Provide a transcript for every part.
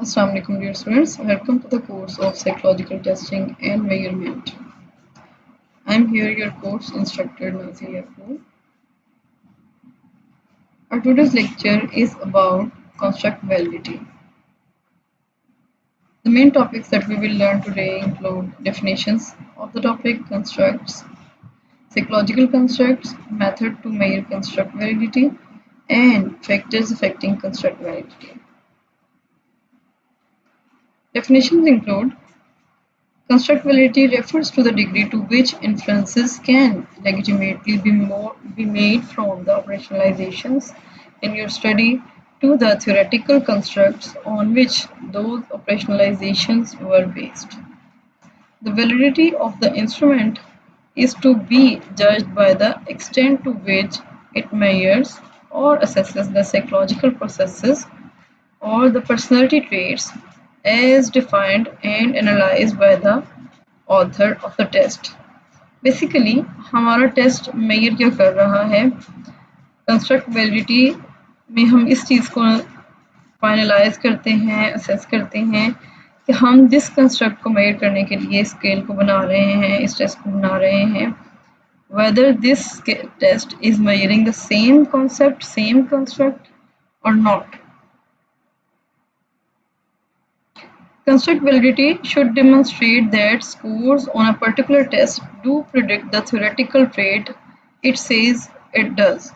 Assalamu alaikum dear students, welcome to the course of Psychological Testing and Measurement. I am here your course instructor Nazir Yakoub. Our today's lecture is about construct validity. The main topics that we will learn today include definitions of the topic, constructs, psychological constructs, method to measure construct validity, and factors affecting construct validity. Definitions include construct validity refers to the degree to which inferences can legitimately be made from the operationalizations in your study to the theoretical constructs on which those operationalizations were based. The validity of the instrument is to be judged by the extent to which it measures or assesses the psychological processes or the personality traits as defined and analyzed by the author of the test. Basically हमारा test major क्या कर रहा है, construct validity में हम इस चीज़ को finalise करते हैं, असेस करते हैं कि हम जिस कंस्ट्रक्ट को मेजर करने के लिए स्केल को बना रहे हैं, इस टेस्ट को बना रहे हैं, whether this test is measuring the same concept, same construct or not. Construct validity should demonstrate that scores on a particular test do predict the theoretical trait it says it does.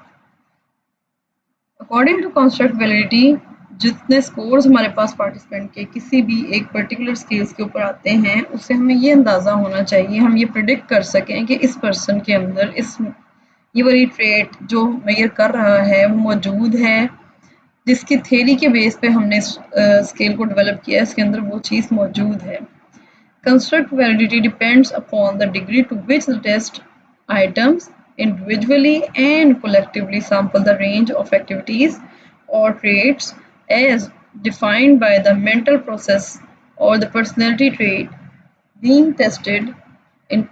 According to construct validity, जितने scores हमारे पास participant के किसी भी एक particular scales के ऊपर आते हैं, उससे हमें ये अंदाज़ा होना चाहिए, हम ये प्रिडिक्ट कर सकें कि इस पर्सन के अंदर ये वाली ट्रेट जो मेजर कर रहा है वो मौजूद है, जिसकी थ्योरी के बेस पे हमने स्केल को डेवलप किया है, इसके अंदर वो चीज़ मौजूद है. Construct validity depends upon the degree to which the test items individually and collectively sample the range of activities or traits as defined by the mental process or the personality trait being tested.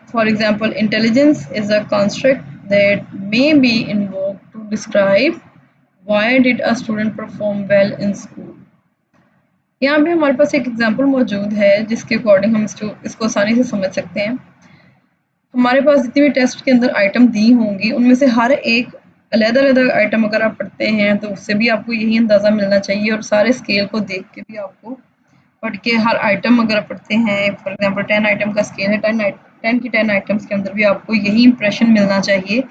For example, intelligence is a construct that may be invoked to describe why did a student perform well in school. यहाँ पे हमारे पास एक example मौजूद है जिसके according हम इसको आसानी से समझ सकते हैं. हमारे पास जितनी भी टेस्ट के अंदर आइटम दी होंगी उनमें से हर एक अलग-अलग आइटम अगर आप पढ़ते हैं तो उससे भी आपको यही अंदाज़ा मिलना चाहिए, और सारे स्केल को देख के भी आपको पढ़ के हर आइटम अगर आप पढ़ते हैं, फॉर एग्जांपल 10 आइटम का स्केल है, 10 की 10 आइटम्स के अंदर भी आपको यही इंप्रेशन मिलना चाहिए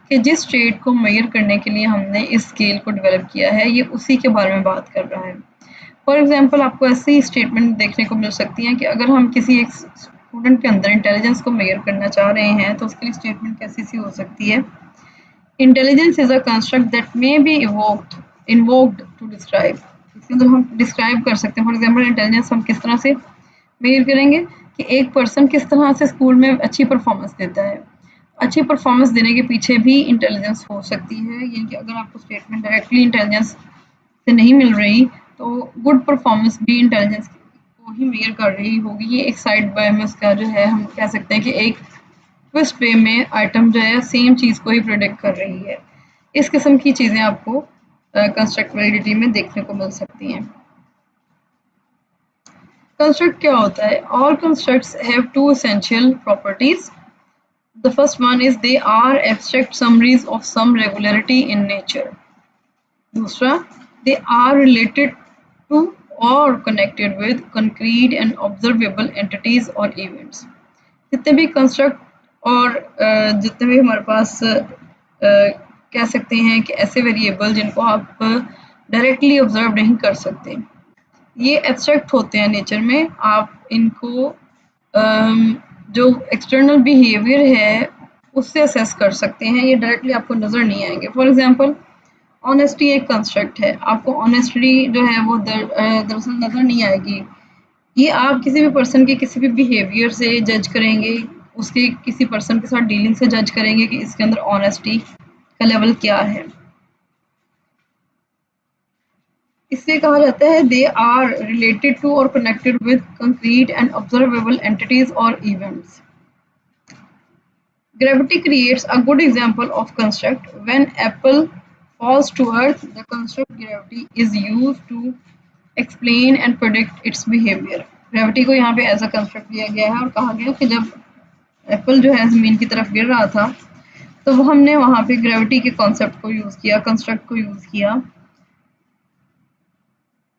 कि जिस ट्रेट को मेजर करने के लिए हमने इस स्केल को डेवलप किया है ये उसी के बारे में बात कर रहा है. फॉर एग्जांपल आपको ऐसी स्टेटमेंट देखने को मिल सकती है कि अगर हम किसी एक स्टूडेंट के अंदर इंटेलिजेंस को मेजर करना चाह रहे हैं तो उसके लिए स्टेटमेंट कैसी सी हो सकती है. Intelligence is a construct that may be invoked to describe. इसके अंदर हम डिस्क्राइब कर सकते हैं. फॉर एग्जांपल इंटेलिजेंस हम किस तरह से मेजर करेंगे कि एक पर्सन किस तरह से स्कूल में अच्छी परफॉर्मेंस देता है. अच्छी परफॉर्मेंस देने के पीछे भी इंटेलिजेंस हो सकती है, यानी कि अगर आपको स्टेटमेंट डायरेक्टली इंटेलिजेंस से नहीं मिल रही तो गुड परफॉर्मेंस भी इंटेलिजेंस को ही मेजर कर रही होगी. ये एक साइड बाय में उसका जो है हम कह सकते हैं कि एक ट्विस्ट वे में आइटम जो है सेम चीज़ को ही प्रेडिक्ट कर रही है. इस किस्म की चीज़ें आपको कंस्ट्रक्ट वैलिडिटी में देखने को मिल सकती हैं. कंस्ट्रक्ट क्या होता है? All constructs have two essential properties. The first one is they are abstract summaries of some regularity in nature. दूसरा, they are related to or connected with concrete and observable entities or events. जितने भी construct और जितने भी हमारे पास कह सकते हैं कि ऐसे वेरिएबल जिनको आप डायरेक्टली ऑब्जर्व नहीं कर सकते, ये एब्स्ट्रैक्ट होते हैं नेचर में. आप इनको जो एक्सटर्नल बिहेवियर है उससे असेस कर सकते हैं, ये डायरेक्टली आपको नज़र नहीं आएंगे. फॉर एग्जांपल ऑनेस्टी एक कंस्ट्रक्ट है, आपको ऑनेस्टी जो है वो दरअसल नज़र नहीं आएगी. ये आप किसी भी पर्सन के किसी भी बिहेवियर से जज करेंगे, उसके किसी पर्सन के साथ डीलिंग से जज करेंगे कि इसके अंदर ऑनेस्टी का लेवल क्या है. इससे कहा जाता है दे आर रिलेटेड टू और connected with concrete and observable entities और events. Gravity creates a good example of construct. When apple falls to earth, the construct gravity is used to explain and predict its behaviour. Gravity को यहाँ पे as a construct लिया गया है और कहा गया कि जब एप्पल जो है ज़मीन की तरफ गिर रहा था तो वो हमने वहाँ पे ग्रेविटी के कॉन्सेप्ट को यूज़ किया, कंस्ट्रक्ट को यूज़ किया।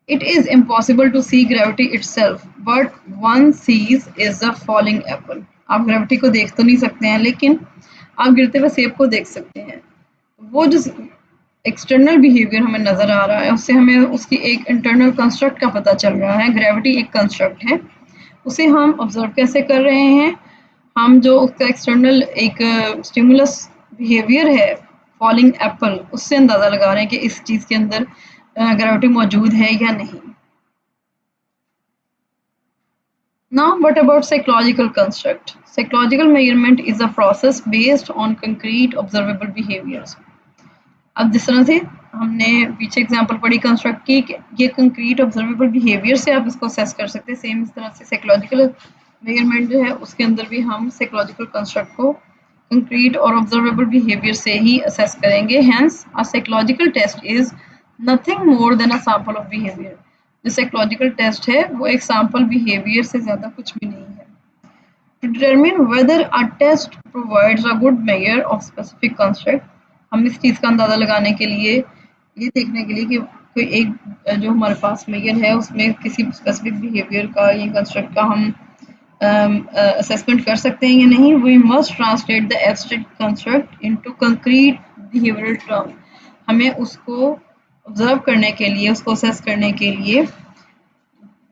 It is impossible to see gravity itself, but one sees is the falling apple. आप ग्रेविटी को देख तो नहीं सकते हैं, लेकिन आप गिरते हुए सेब को देख सकते हैं। वो जो एक्सटर्नल बिहेवियर हमें नज़र आ रहा है, उससे हमें उसकी एक इंटरनल कंस्ट्रक्ट का पता चल रहा है। ग्रेविटी एक कंस्ट्रक्ट है, उसे हम ऑब्जर्व कैसे कर रहे हैं? हम जो उसका एक्सटर्नल एक स्टिमुलस बिहेवियर है, फॉलिंग एप्पल, उससे अंदाज़ा लगा रहे हैं कि इस चीज़ के अंदर ग्रेविटी मौजूद है या नहीं। Now, what about psychological construct? Psychological measurement is a process based on concrete observable behaviors. अब जिस तरह से हमने पीछे एग्जांपल पढ़ी कंस्ट्रक्ट की कि ये कंक्रीट ऑब्जर्वेबल बिहेवियर से आप इसको असेस कर सकते हैं, सेम इस तरह से साइकोलॉजिकल मेजरमेंट जो है उसके अंदर भी हम साइकोलॉजिकल कंस्ट्रक्ट को कंक्रीट और ऑब्जर्वेबल बिहेवियर से ही असेस करेंगे। Hence a psychological test is nothing more than a sample of behaviour. जो साइकोलॉजिकल टेस्ट है वो एक सैंपल बिहेवियर से ज़्यादा कुछ भी नहीं है। To determine whether a test provides a good measure of specific construct, हम इस चीज़ का अंदाज़ा लगाने के लिए, ये देखने के लिए कि कोई एक जो हमारे पास मेजर है उसमें किसी स्पेसिफिक बिहेवियर का या कंस्ट्रक्ट का हम असेसमेंट कर सकते हैं या नहीं, we must translate the abstract construct into concrete behavioural term. हमें उसको ऑब्जर्व करने के लिए, उसको असेस करने के लिए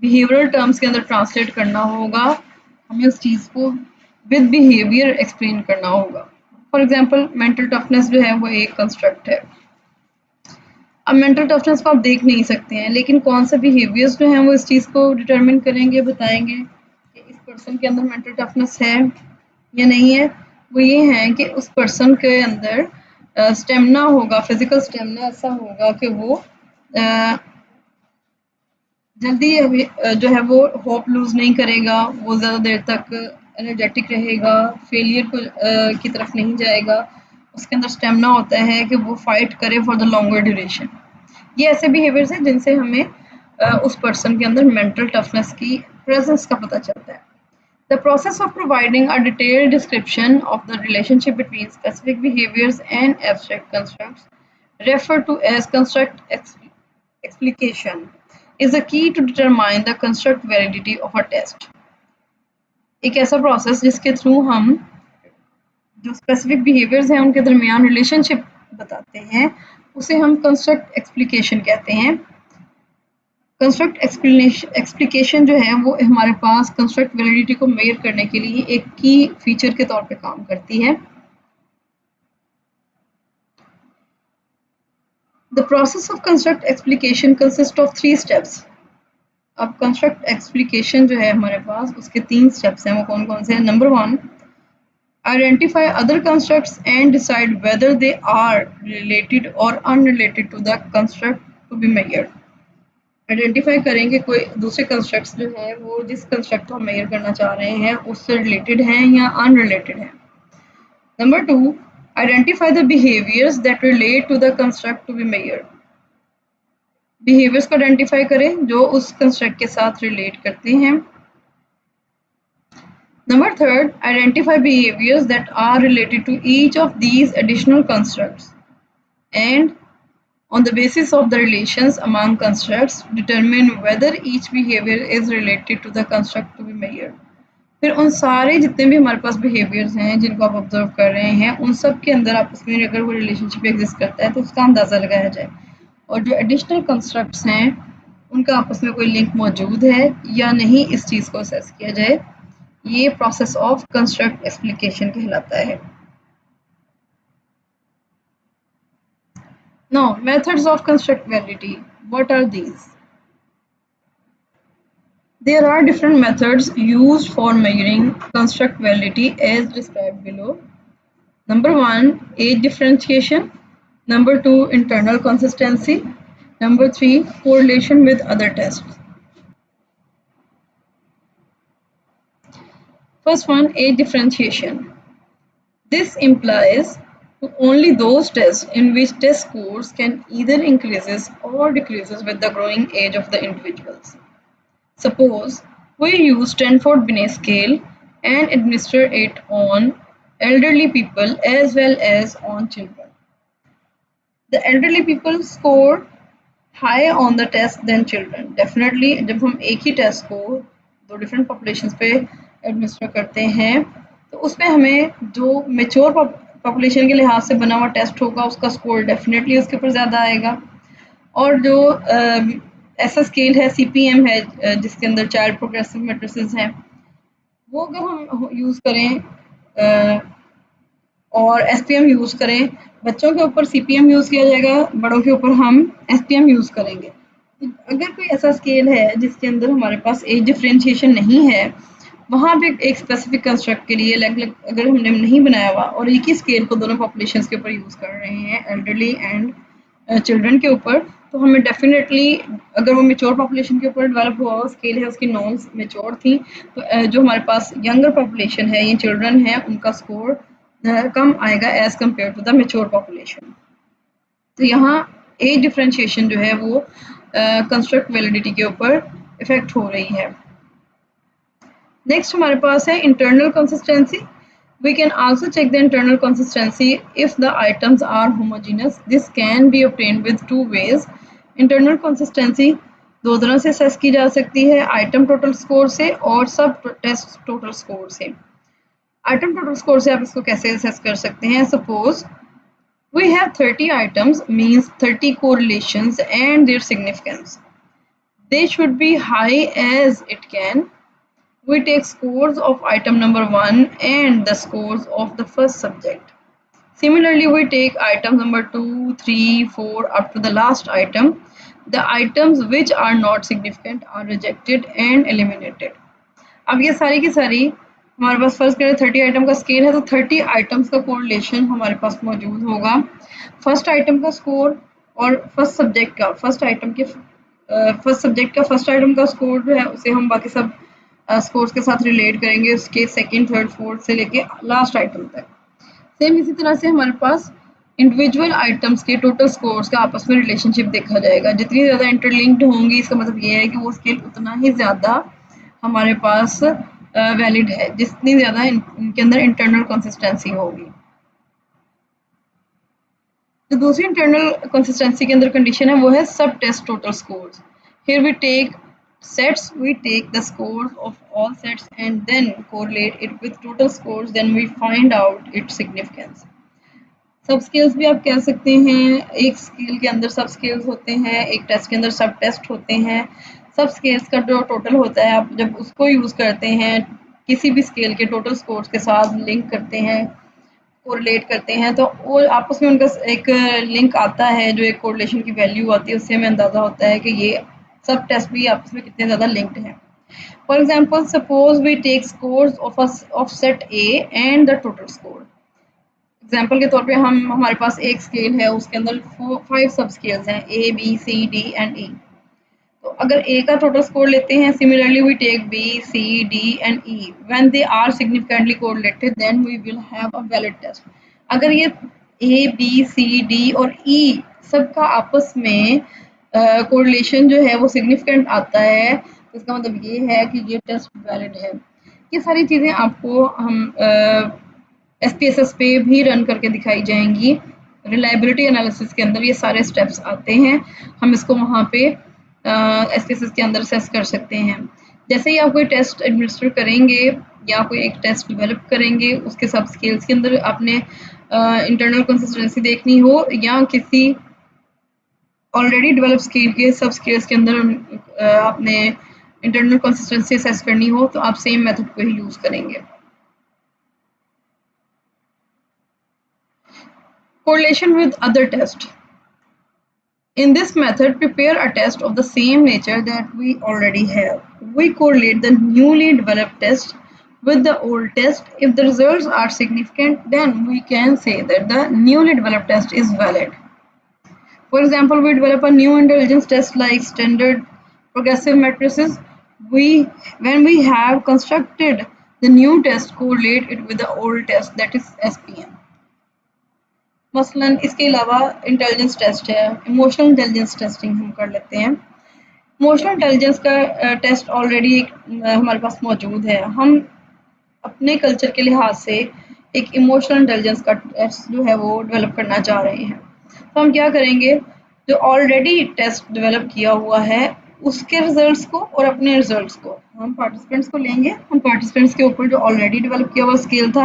बिहेवियरल टर्म्स के अंदर ट्रांसलेट करना होगा। हमें उस चीज़ को विद बिहेवियर एक्सप्लेन करना होगा। फॉर एग्जांपल मेंटल टफनेस जो है वो एक कंस्ट्रक्ट है। अब मेंटल टफनेस को आप देख नहीं सकते हैं, लेकिन कौन से बिहेवियर्स जो हैं वो इस चीज़ को डिटरमिन करेंगे, बताएंगे कि इस पर्सन के अंदर मेंटल टफनेस है या नहीं है। वो ये है कि उस पर्सन के अंदर स्टेमिना होगा, फिजिकल स्टेमिना ऐसा होगा कि वो जल्दी जो है वो होप लूज़ नहीं करेगा, वो ज़्यादा देर तक एनर्जेटिक रहेगा, फेलियर को की तरफ नहीं जाएगा। उसके अंदर स्टेमिना होता है कि वो फाइट करे फॉर द लॉन्गर ड्यूरेशन। ये ऐसे बिहेवियर्स हैं जिनसे हमें उस पर्सन के अंदर मेंटल टफनेस की प्रेजेंस का पता चलता है। The process of providing a detailed description of the relationship between specific behaviors and abstract constructs, referred to as construct explication, is the key to determine the construct validity of a test. एक ऐसा process जिसके through हम जो specific behaviours हैं उनके दरमियान relationship बताते हैं, उसे हम कंस्ट्रक्ट एक्सप्लिकेशन कहते हैं। कंस्ट्रक्ट एक्सप्लिकेशन जो है वो हमारे पास कंस्ट्रक्ट वैलिडिटी को मेजर करने के लिए एक की फीचर के तौर पे काम करती है। The process of construct explication consist of 3 steps. अब कंस्ट्रक्ट एक्सप्लिकेशन जो है हमारे पास उसके 3 स्टेप्स हैं, वो कौन कौन से हैं? Number 1, identify other constructs and decide whether they are related or unrelated to the construct to be measured. Identify करेंगे कोई दूसरे कंस्ट्रक्ट्स जो है वो जिस कंस्ट्रक्ट को हम मेजर करना चाह रहे हैं उससे रिलेटेड हैं या अनरिलेटेड हैं। Number 2, identify the behaviours that relate to the construct to be measured. Behaviours को आइडेंटिफाई करें जो उस कंस्ट्रक्ट के साथ रिलेट करते हैं। Number 3, identify behaviours that are related to each of these additional constructs and on the basis of the relations among constructs, determine whether each behavior is related to the construct to be measured. फिर उन सारे जितने भी हमारे पास behaviours हैं जिनको आप observe कर रहे हैं उन सब के अंदर आपस में अगर वो रिलेशनशिप एग्जिस्ट करता है तो उसका अंदाज़ा लगाया जाए, और जो एडिशनल कंस्ट्रक्ट्स हैं उनका आपस में कोई लिंक मौजूद है या नहीं, इस चीज़ को असेस किया जाए। ये प्रोसेस ऑफ कंस्ट्रक्ट एक्सप्लिकेशन कहलाता है। Now, methods of construct validity. What are these? There are different methods used for measuring construct validity as described below. Number 1, age differentiation. Number 2, internal consistency. Number 3, correlation with other tests. First one, age differentiation. This implies to only those tests in which test scores can either increases or decreases with the growing age of the individuals. Suppose we use Stanford Binet scale and administer it on elderly people as well as on children. The elderly people score high on the test than children. Definitely जब हम एक ही test को दो different populations पे administer करते हैं तो उसमें हमें जो मेच्योर पॉपुलेशन के लिहाज से बना हुआ टेस्ट होगा उसका स्कोर डेफिनेटली उसके ऊपर ज़्यादा आएगा। और जो ऐसा स्केल है सीपीएम है जिसके अंदर चाइल्ड प्रोग्रेसिव मैट्रिसेस हैं वो अगर हम यूज़ करें और एसपीएम यूज़ करें, बच्चों के ऊपर सीपीएम यूज़ किया जाएगा, बड़ों के ऊपर हम एसपीएम यूज़ करेंगे। अगर कोई ऐसा स्केल है जिसके अंदर हमारे पास एज डिफरेंशिएशन नहीं है, वहाँ पे एक स्पेसिफिक कंस्ट्रक्ट के लिए अलग-अलग अगर हमने नहीं बनाया हुआ और एक ही स्केल को दोनों पॉपुलेशंस के ऊपर यूज़ कर रहे हैं, एल्डरली एंड चिल्ड्रन के ऊपर, तो हमें डेफिनेटली अगर वो मेच्योर पॉपुलेशन के ऊपर डेवलप हुआ हुआ स्केल है, उसकी नॉर्म्स मेच्योर थी, तो जो हमारे पास यंगर पॉपुलेशन है, ये चिल्ड्रन है, उनका स्कोर कम आएगा as compare to the mature population. तो यहाँ एज डिफरेंशिएशन जो है वो कंस्ट्रक्ट वैलिडिटी के ऊपर इफेक्ट हो रही है। नेक्स्ट हमारे पास है internal consistency. We can also check the internal consistency if the items are homogeneous. This can be obtained with two ways. Internal consistency दो तरह से असेस की जा सकती है, आइटम टोटल स्कोर से और सब टेस्ट टोटल स्कोर से। आइटम टोटल स्कोर से आप इसको कैसे असेस कर सकते हैं? Suppose we have 30 items means 30 correlations and their significance. They should be high as it can. We take scores of item number 1 and the scores of the first subject. Similarly, we take item number 2, 3, 4 up to the last item. The items which are not significant are rejected and eliminated. अब ये सारी की सारी हमारे पास first करें 30 item का scale है तो 30 आइटम्स का कोरिलेशन हमारे पास मौजूद होगा। फर्स्ट आइटम का स्कोर और फर्स्ट सब्जेक्ट का फर्स्ट आइटम का स्कोर जो है उसे हम बाकी सब स्कोर्स के साथ रिलेट करेंगे उसके सेकंड, थर्ड, फोर्थ से लेके लास्ट आइटम तक। सेम इसी तरह से हमारे पास इंडिविजुअल आइटम्स के टोटल स्कोर्स का आपस में रिलेशनशिप देखा जाएगा। जितनी ज़्यादा इंटरलिंक्ड होंगी इसका मतलब ये है कि वो स्केल उतना ही ज़्यादा हमारे पास वैलिड है, जितनी ज़्यादा इनके अंदर इंटरनल कंसिस्टेंसी होगी। तो दूसरी इंटरनल कंसिस्टेंसी के अंदर कंडीशन है वो है sub test total scores. Here we take sets, we take the scores of all sets and then correlate it with total scores, then we find out its significance. सब scales भी आप कह सकते हैं, एक स्केल के अंदर सब स्केल्स होते हैं, एक टेस्ट के अंदर सब टेस्ट होते हैं। सब स्केल्स का जो टोटल होता है आप जब उसको यूज़ करते हैं किसी भी स्केल के टोटल स्कोर्स के साथ लिंक करते हैं, कोरिलेट करते हैं, तो वो आपस में उनका एक लिंक आता है जो एक कोरिलेशन की वैल्यू आती है, उससे हमें अंदाज़ा होता है कि ये सब टेस्ट भी आपस में कितने ज़्यादा लिंक्ड हैं। For example suppose we take scores of set A and the total score. Example के तौर पे हमारे पास एक स्केल है उसके अंदर 5 सब स्केल्स हैं A B C D and E. तो अगर ए का टोटल स्कोर लेते हैं, similarly we take B C D and E, when they are significantly correlated then we will have a valid test. अगर ये ए बी सी डी और ई सबका आपस में कोरिलेशन जो है वो सिग्निफिकेंट आता है तो इसका मतलब ये है कि ये टेस्ट वैलिड है। ये सारी चीज़ें आपको हम SPSS पे भी रन करके दिखाई जाएंगी। रिलायबिलिटी एनालिसिस के अंदर ये सारे स्टेप्स आते हैं, हम इसको वहाँ पे SPSS के अंदर असेस कर सकते हैं। जैसे ही आप कोई टेस्ट एडमिनिस्टर करेंगे या कोई एक टेस्ट डेवलप करेंगे उसके सब स्केल्स के अंदर आपने इंटरनल कंसिस्टेंसी देखनी हो या किसी ऑलरेडी डेवलप स्केल के सब स्केल्स के अंदर आपने इंटरनल कंसिस्टेंसी असेस करनी हो तो आप सेम मेथड को ही यूज़ करेंगे। Correlation with other test. In this method, prepare a test of the same nature that we already have. We correlate the newly developed test with the old test. If the results are significant, then we can say that the newly developed test is valid. For example, we develop a new intelligence test like standard progressive matrices. When we have constructed the new test, correlate it with the old test, that is SPM. मसलन इसके अलावा intelligence test है, emotional intelligence testing हम कर लेते हैं। Emotional intelligence का test already हमारे पास मौजूद है। हम अपने कल्चर के लिहाज से एक इमोशनल इंटेलिजेंस का टेस्ट जो है वो डेवलप करना चाह रहे हैं। तो हम क्या करेंगे, जो ऑलरेडी टेस्ट डेवलप किया हुआ है उसके रिजल्ट्स को और अपने रिजल्ट्स को हम पार्टिसिपेंट्स को लेंगे। हम पार्टिसिपेंट्स के ऊपर जो ऑलरेडी डेवलप किया हुआ स्केल था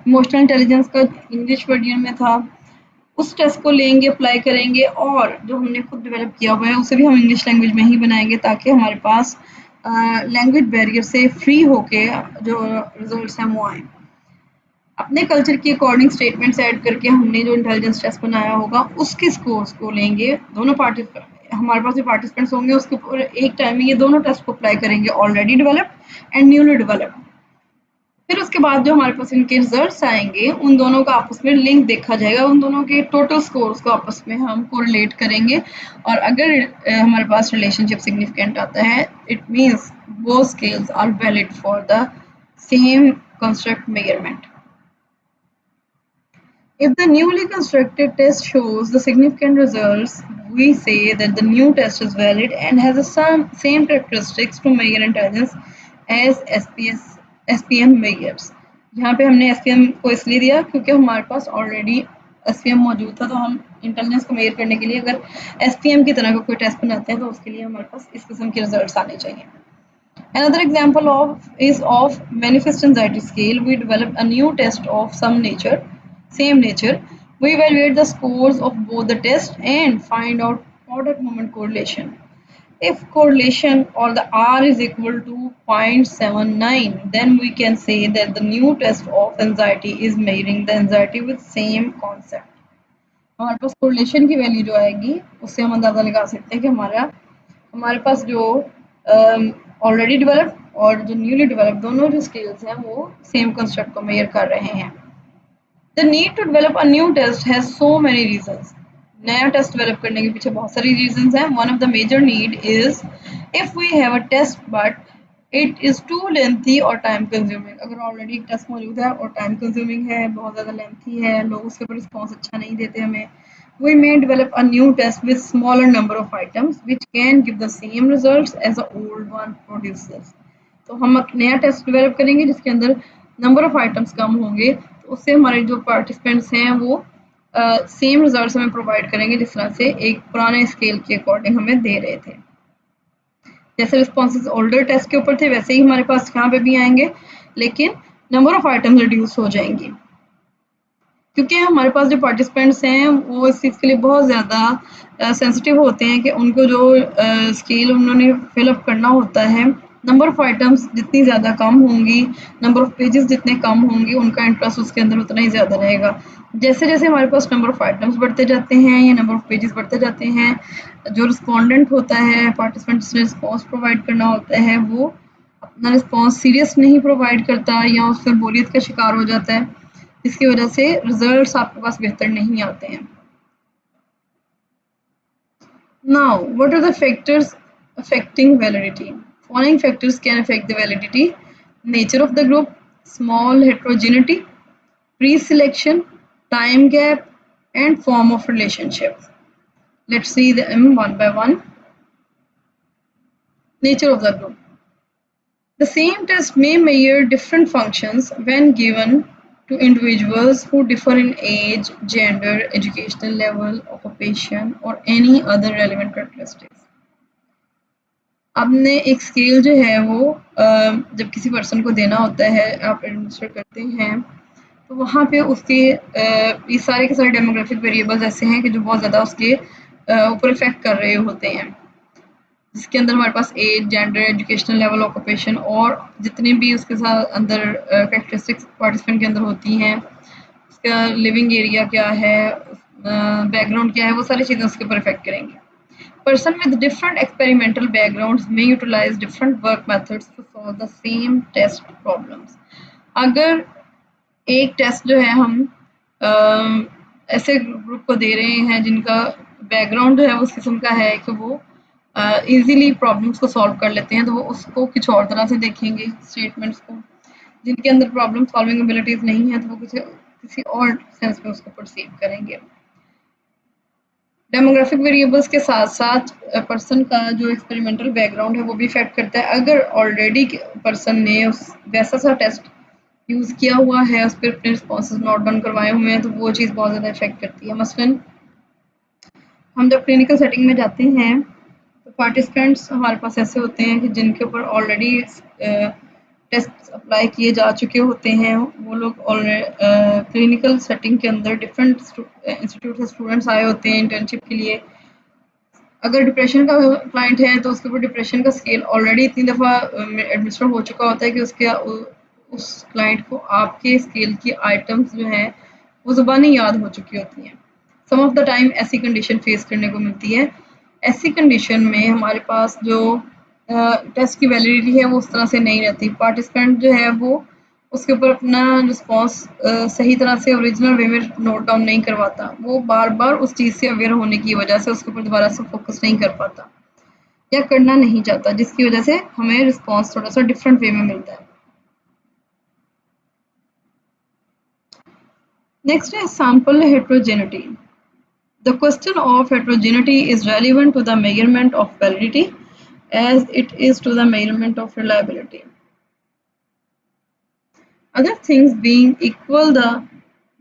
इमोशनल इंटेलिजेंस का, इंग्लिश वर्जन में था, उस टेस्ट को लेंगे, अप्लाई करेंगे और जो हमने खुद डेवलप किया हुआ है उसे भी हम इंग्लिश लैंग्वेज में ही बनाएंगे ताकि हमारे पास लैंग्वेज बैरियर से फ्री होके जो रिजल्ट्स हैं वो आए। अपने कल्चर के अकॉर्डिंग स्टेटमेंट्स ऐड करके हमने जो इंटेलिजेंस टेस्ट बनाया होगा उसके स्कोर्स को लेंगे। दोनों हमारे पास जो पार्टिसिपेंट्स होंगे उसके ऊपर एक टाइम में ये दोनों टेस्ट को अप्लाई करेंगे, already developed and newly developed. फिर उसके बाद जो हमारे पास इनके रिजल्ट्स आएंगे उन दोनों का आपस में लिंक देखा जाएगा, उन दोनों के टोटल स्कोर्स को आपस में हम कोरिलेट करेंगे और अगर हमारे पास रिलेशनशिप सिग्निफिकेंट आता है इट मीन्स वो scales are valid for the same construct measurement. If the newly constructed test shows the significant results, we say that the new test is valid and has the same characteristics to measure intelligence as SPM measures. यहाँ पे हमने SPM को इसलिए दिया क्योंकि हमारे पास already SPM मौजूद था, तो हम इंटेलिजेंस को मेजर करने के लिए अगर SPM की तरह का कोई टेस्ट बनाते हैं तो उसके लिए हमारे पास इस किस्म के रिजल्ट्स आने चाहिए। Another example is of manifest anxiety scale. We develop a new test of same nature. We evaluate the scores of both the test and find out product moment correlation. If correlation or the R is equal to 0.79, then we can say that the new test of anxiety is measuring the anxiety with same concept. हमारे पास correlation की value जो आएगी उससे हम अंदाजा लगा सकते हैं कि हमारे पास जो ऑलरेडी डेवलप्ड और जो न्यूली डेवलप्ड दोनों जो स्केल्स हैं वो सेम कंस्ट्रक्ट को मेजर कर रहे हैं। The need to develop a new test has so many reasons. नया टेस्ट डेवलप करने के पीछे बहुत सारी रीजंस हैं। One of the major need is if we have a test but it is too lengthy और टाइम कंज्यूमिंग। अगर already एक टेस्ट मौजूद है और टाइम कंज्यूमिंग है, बहुत ज़्यादा लेंथी है, लोग उसके ऊपर रिस्पॉन्स अच्छा नहीं देते हमें, we may develop a new test with smaller number of items which can give the same results as the old one produces. तो हम एक नया टेस्ट डेवलप करेंगे जिसके अंदर नंबर ऑफ आइटम्स कम होंगे, तो उससे हमारे जो पार्टिसिपेंट्स हैं वो सेम रिजल्ट्स हमें प्रोवाइड करेंगे जिस तरह से एक पुराने स्केल के अकॉर्डिंग हमें दे रहे थे। जैसे रिस्पॉन्सेज ओल्डर टेस्ट के ऊपर थे वैसे ही हमारे पास यहाँ पे भी आएंगे, लेकिन नंबर ऑफ आइटम्स रिड्यूस हो जाएंगी क्योंकि हमारे पास जो पार्टिसिपेंट्स हैं वो इस चीज़ के लिए बहुत ज़्यादा सेंसिटिव होते हैं कि उनको जो स्केल उन्होंने फिलअप करना होता है, नंबर ऑफ आइटम्स जितनी ज़्यादा कम होंगी, नंबर ऑफ पेजेस जितने कम होंगे, उनका इंटरेस्ट उसके अंदर उतना ही ज़्यादा रहेगा। जैसे जैसे हमारे पास नंबर ऑफ आइटम्स बढ़ते जाते हैं या नंबर ऑफ पेजेस बढ़ते जाते हैं, जो रिस्पॉन्डेंट होता है, पार्टिसिपेंट्स ने रिस्पॉन्स प्रोवाइड करना होता है, वो अपना रिस्पॉन्स सीरियस नहीं प्रोवाइड करता या उससे बोरियत का शिकार हो जाता है, इसकी वजह से रिजल्ट्स आपके पास बेहतर नहीं आते हैं। Now, what are the factors affecting validity? Following factors can affect the validity: nature of the group, small heterogeneity, pre-selection, time gap, and form of relationship. Let's see them one by one. Nature of the group. The same test may measure different functions when given to individuals who differ in age, gender, educational level, occupation, or any other relevant characteristics. आपने एक scale जो है वो जब किसी person को देना होता है, आप एडमिनिस्टर करते हैं, तो वहाँ पे उसके ये सारे के सारे डेमोग्राफिक वेरिएबल्स ऐसे हैं कि जो बहुत ज़्यादा उसके ऊपर इफेक्ट कर रहे होते हैं, जिसके अंदर हमारे पास age, gender, educational level, occupation और जितने भी उसके साथ अंदर कैरेक्टरिस्टिक्स पार्टिसिपेंट के अंदर होती हैं, उसका लिविंग एरिया क्या है, बैकग्राउंड क्या है, वो सारी चीज़ें उसके ऊपर इफेक्ट करेंगी। Person with different experimental backgrounds may utilize different work methods to solve the same test problems. अगर एक टेस्ट जो है हम ऐसे ग्रुप को दे रहे हैं जिनका बैकग्राउंड जो है उस किस्म का है कि वो इजीली प्रॉब्लम्स को सॉल्व कर लेते हैं, तो वो उसको कुछ और तरह से देखेंगे स्टेटमेंट्स को। जिनके अंदर प्रॉब्लम सॉल्विंग एबिलिटीज नहीं है तो वो किसी किसी और सेंस में उसको परसीव करेंगे। डेमोग्राफिक वेरिएबल्स के साथ साथ पर्सन का जो एक्सपेरिमेंटल बैकग्राउंड है वो भी इफेक्ट करता है। अगर ऑलरेडी पर्सन ने वैसा सा टेस्ट यूज़ किया हुआ है, उस पर अपने रिस्पॉन्सेज नोट डाउन करवाए हुए हैं, तो वो चीज़ बहुत ज़्यादा इफेक्ट करती है। मसलन हम जब क्लिनिकल सेटिंग में जाते हैं तो पार्टिसिपेंट्स हमारे पास ऐसे होते हैं कि जिनके ऊपर ऑलरेडी टेस्ट अप्लाई किए जा चुके होते हैं। वो लोग क्लिनिकल सेटिंग के अंदर डिफरेंट इंस्टीट्यूट से स्टूडेंट्स आए होते हैं इंटर्नशिप के लिए। अगर डिप्रेशन का क्लाइंट है तो उसके ऊपर डिप्रेशन का स्केल ऑलरेडी इतनी दफ़ा एडमिनिस्टर हो चुका होता है कि उस क्लाइंट को आपके स्केल की आइटम्स जो हैं वो ज़ुबानी याद हो चुकी होती हैं। सम ऑफ द टाइम ऐसी कंडीशन फेस करने को मिलती है। ऐसी कंडीशन में हमारे पास जो टेस्ट की वैलिडिटी है वो उस तरह से नहीं रहती। पार्टिसिपेंट जो है वो उसके ऊपर अपना रिस्पॉन्स सही तरह से ओरिजिनल वे में नोट डाउन नहीं करवाता। वो बार बार उस चीज़ से अवेयर होने की वजह से उसके ऊपर दोबारा से फोकस नहीं कर पाता या करना नहीं चाहता, जिसकी वजह से हमें रिस्पॉन्स थोड़ा सा डिफरेंट वे में मिलता है। नेक्स्ट है sample heterogeneity. The question of heterogeneity is relevant to the measurement of validity as it is to the measurement of reliability. Other things being equal, the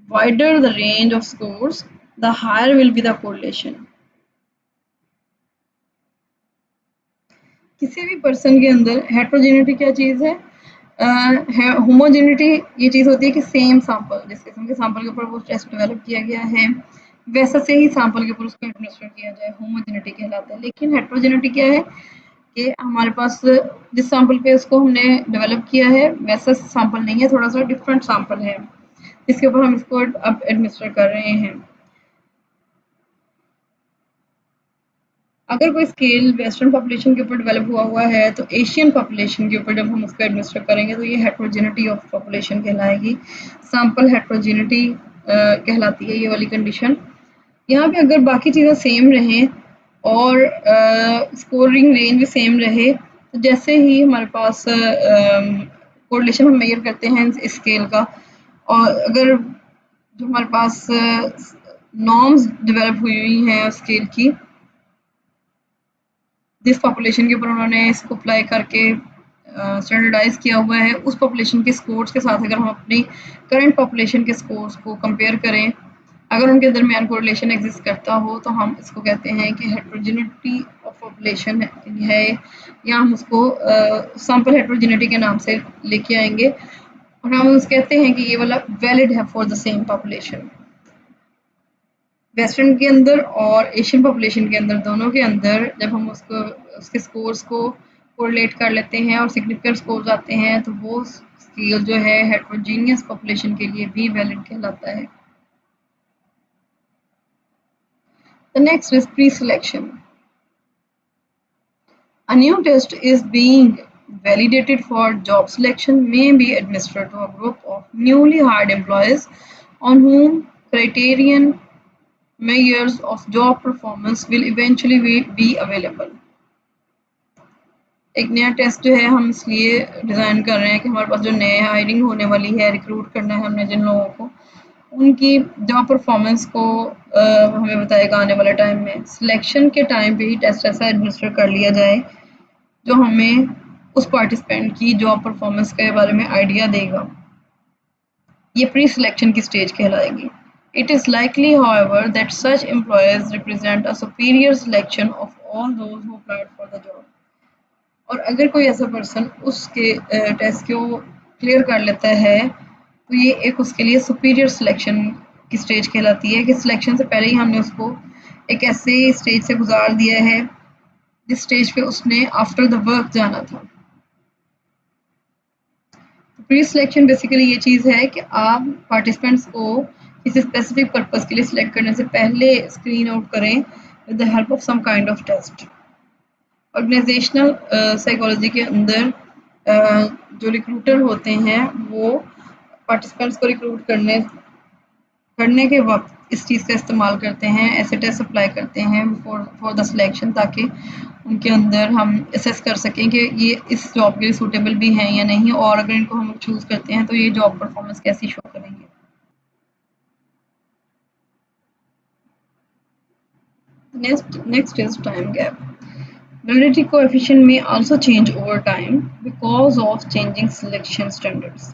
wider the range of scores, the higher will be the correlation. किसी भी person के अंदर heterogeneity क्या चीज़ है? Homogeneity ये चीज़ होती है कि सेम सैंपल, जिस किस्म के सैंपल के ऊपर वो टेस्ट डेवलप किया गया है वैसा से ही सैंपल के ऊपर उसको एडमिनिस्टर किया जाए, होमोजेनिटी कहलाता है। लेकिन हेट्रोजेनिटी क्या है कि हमारे पास जिस सैंपल पे उसको हमने डेवलप किया है वैसा सैंपल नहीं है, थोड़ा सा डिफरेंट सैंपल है जिसके ऊपर हम इसको अब एडमिनिस्टर कर रहे हैं। अगर कोई स्केल वेस्टर्न पॉपुलेशन के ऊपर डेवलप हुआ है तो एशियन पॉपुलेशन के ऊपर जब हम उसको एडमिनिस्टर करेंगे तो ये हेट्रोजेनिटी ऑफ पॉपुलेशन कहलाएगी, सैंपल हेट्रोजेनिटी कहलाती है ये वाली कंडीशन। यहाँ पे अगर बाकी चीज़ें सेम रहें और स्कोरिंग रेंज भी सेम रहे तो जैसे ही हमारे पास कोरिलेशन हम मेजर करते हैं इस स्केल का, और अगर जो हमारे पास नॉर्म्स डेवलप हुई हैं स्केल की जिस पॉपुलेशन के ऊपर उन्होंने इसको अप्लाई करके स्टैंडर्डाइज किया हुआ है, उस पॉपुलेशन के स्कोर्स के साथ अगर हम अपनी करंट पॉपुलेशन के स्कोर्स को कंपेयर करें, अगर उनके दरमियान कोरिलेशन एग्जिस्ट करता हो तो हम इसको कहते हैं कि हेट्रोजेनिटी ऑफ पॉपुलेशन है, या हम उसको सैंपल हेट्रोजेनिटी के नाम से लेके आएंगे और हम कहते हैं कि ये वाला वैलिड है for the same population. Western के अंदर और एशियन पॉपुलेशन के अंदर, दोनों के अंदर जब हम उसके स्कोर्स को कोरिलेट कर लेते हैं और सिग्निफिकेंट स्कोर्स आते हैं तो वो स्केल जो है हेट्रोजीनियस पॉपुलेशन के लिए भी वैलिड कहलाता है। The next is pre-selection. A new test is being validated for job selection may be administered to a group of newly hired employees on whom criterion measures of job performance will eventually be available. एक नया test जो है हम इसलिए design कर रहे हैं कि हमारे पास जो नए हायरिंग होने वाली है, रिक्रूट करना है हमने जिन लोगों को, उनकी जॉब परफॉर्मेंस को हमें बताएगा आने वाले टाइम में। सिलेक्शन के टाइम पे ही टेस्ट ऐसा एडमिनिस्टर कर लिया जाए जो हमें उस पार्टिसिपेंट की जॉब परफॉर्मेंस के बारे में आइडिया देगा। ये प्री सिलेक्शन की स्टेज कहलाएगी। It is likely, however, that such employees represent a superior selection of all those who applied for the job. और अगर कोई ऐसा पर्सन उसके टेस्ट को क्लियर कर लेता है तो ये एक उसके लिए सुपीरियर सिलेक्शन की स्टेज कहलाती है कि सिलेक्शन से पहले ही हमने उसको एक ऐसे स्टेज से गुजार दिया है जिस स्टेज पे उसने आफ्टर द वर्क जाना था। प्री सिलेक्शन बेसिकली ये चीज़ है कि आप पार्टिसिपेंट्स को किसी स्पेसिफिक पर्पस के लिए सिलेक्ट करने से पहले स्क्रीन आउट करें with the help of some kind of test. Organisational psychology के अंदर जो रिक्रूटर होते हैं वो पार्टिसिपेंट्स को रिक्रूट करने के वक्त इस चीज़ का इस्तेमाल करते हैं, ऐसे टेस्ट अप्लाई करते हैं फॉर द सिलेक्शन, ताकि उनके अंदर हम असेस कर सकें कि ये इस जॉब के लिए सूटेबल भी हैं या नहीं, और अगर इनको हम चूज़ करते हैं तो ये जॉब परफॉर्मेंस कैसी शो करेंगे। Next is time gap. Validity coefficient may also change over time because of changing selection standards.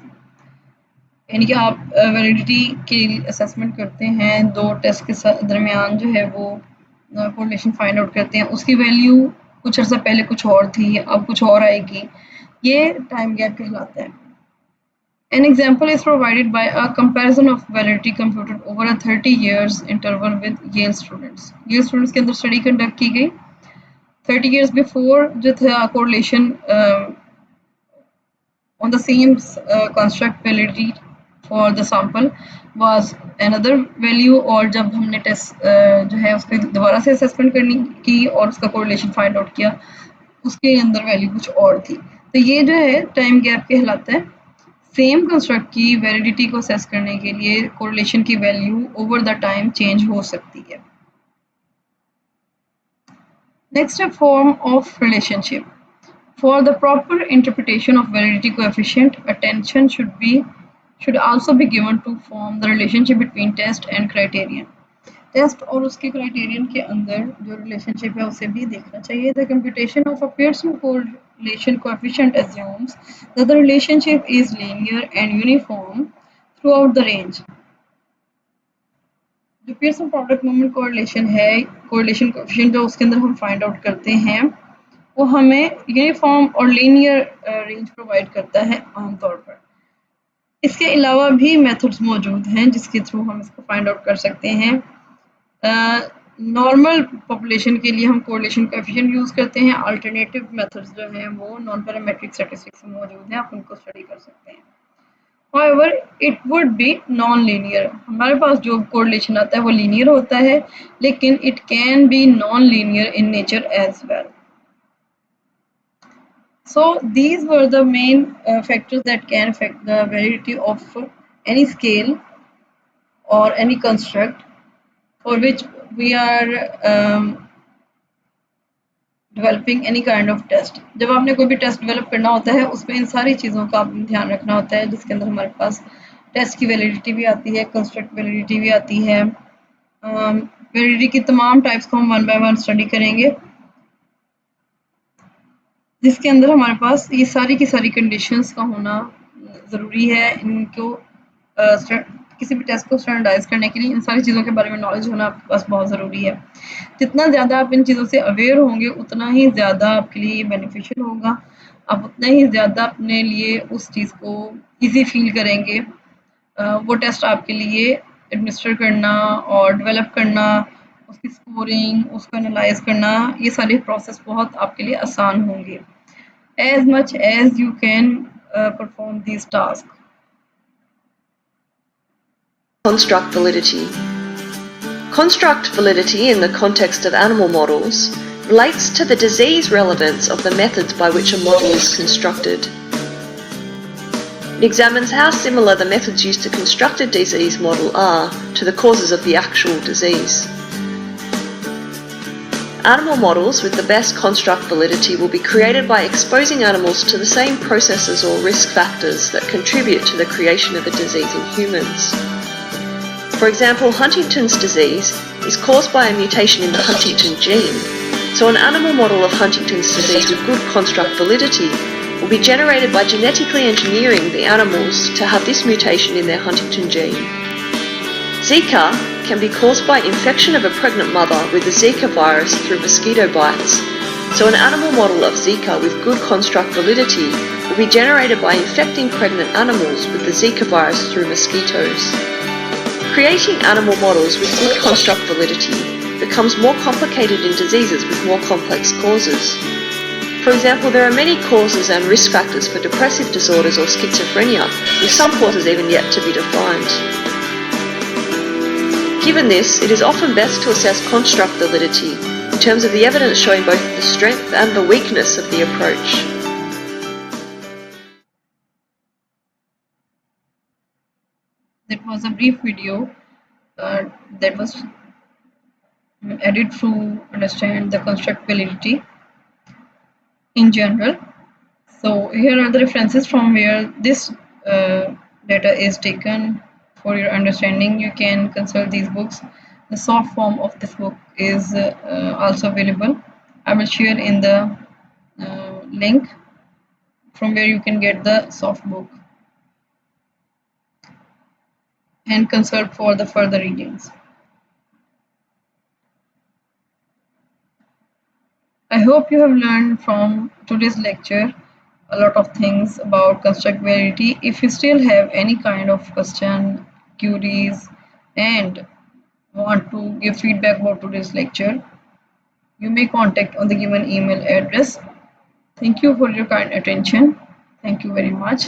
यानी कि आप वैलिडिटी की असेसमेंट करते हैं, दो टेस्ट के दरमियान जो है वो कोरिलेशन फाइंड आउट करते हैं, उसकी वैल्यू कुछ अर्सा पहले कुछ और थी, अब कुछ और आएगी, ये टाइम गैप कहलाता है। An example is provided by a comparison of validity computed over a 30 years interval with Yale students. Yale students के अंदर स्टडी कंडक्ट की गई 30 years before जो था correlation on the same construct validity for the sample was another value, और जब हमने test जो है उसके दोबारा से असेसमेंट करनी की और उसका कोरिलेशन फाइंड आउट किया, उसके अंदर वैल्यू कुछ और थी। तो ये जो है टाइम गैप कहलाता है। सेम कंस्ट्रक्ट की वैलिडिटी को असेस करने के लिए कोरिलेशन की value over the time change हो सकती है। नेक्स्ट है form of relationship. For the proper interpretation of validity coefficient, attention should also be given to form the relationship between test and criterion. Test और उसके criterion के अंदर जो relationship है उसे भी देखना चाहिए। The computation of a Pearson correlation coefficient assumes that the relationship is linear and uniform throughout the range. जो पियर्सन प्रोडक्ट मोमेंट कोरिलेशन है, कोरिलेशन कोएफिशिएंट जो उसके अंदर हम फाइंड आउट करते हैं, वो हमें यूनिफॉर्म और लीनियर रेंज प्रोवाइड करता है आमतौर पर। इसके अलावा भी मेथड्स मौजूद हैं जिसके थ्रू हम इसको फाइंड आउट कर सकते हैं। नॉर्मल पॉपुलेशन के लिए हम कोरिलेशन कोएफिशिएंट यूज़ करते हैं। अल्टरनेटिव मेथड्स जो हैं वो नॉन पैरामेट्रिक स्टैटिस्टिक्स में मौजूद हैं, आप उनको स्टडी कर सकते हैं। However, it would be non-linear. हमारे पास जो कोरिलेशन आता है वो लीनियर होता है, लेकिन it can be non-linear in nature as well. So these were the main factors that can affect the validity of any scale or any construct for which we are developing any kind of test. जब आपने कोई भी test develop करना होता है उसमें इन सारी चीज़ों का ध्यान रखना होता है, जिसके अंदर हमारे पास टेस्ट की वैलिडिटी भी आती है, कंस्ट्रक्ट वैलिडिटी भी आती है। वैलिडिटी की तमाम टाइप्स को हम वन बाय वन स्टडी करेंगे, जिसके अंदर हमारे पास ये सारी की सारी कंडीशंस का होना ज़रूरी है। इनको किसी भी टेस्ट को स्टैंडर्डाइज करने के लिए इन सारी चीज़ों के बारे में नॉलेज होना आपके पास बहुत ज़रूरी है। जितना ज़्यादा आप इन चीज़ों से अवेयर होंगे उतना ही ज़्यादा आपके लिए बेनिफिशियल होगा, आप उतना ही ज़्यादा अपने लिए उस चीज़ को ईजी फील करेंगे। वो टेस्ट आपके लिए एडमिनिस्टर करना और डेवलप करना, उसकी स्कोरिंग, उसको एनालाइज करना, ये सारे प्रोसेस बहुत आपके लिए आसान होंगे। As much as you can perform these tasks. Construct validity. Construct validity in the context of animal models relates to the disease relevance of the methods by which a model is constructed. It examines how similar the methods used to construct a disease model are to the causes of the actual disease. Animal models with the best construct validity will be created by exposing animals to the same processes or risk factors that contribute to the creation of a disease in humans. For example, Huntington's disease is caused by a mutation in the Huntington gene, so an animal model of Huntington's disease with good construct validity will be generated by genetically engineering the animals to have this mutation in their Huntington gene. Zika can be caused by infection of a pregnant mother with the Zika virus through mosquito bites, so an animal model of Zika with good construct validity will be generated by infecting pregnant animals with the Zika virus through mosquitoes. Creating animal models with good construct validity becomes more complicated in diseases with more complex causes. For example, there are many causes and risk factors for depressive disorders or schizophrenia, with some causes even yet to be defined. Given this, it is often best to assess construct validity in terms of the evidence showing both the strength and the weakness of the approach. That was a brief video that was added to understand the construct validity in general. So here are the references from where this data is taken for your understanding. You can consult these books. The soft form of this book is also available. I will share in the link from where you can get the soft book and consult for the further readings. I hope you have learned from today's lecture a lot of things about constructibility. If you still have any kind of question, queries, and want to give feedback about today's lecture, you may contact on the given email address. Thank you for your kind attention. Thank you very much.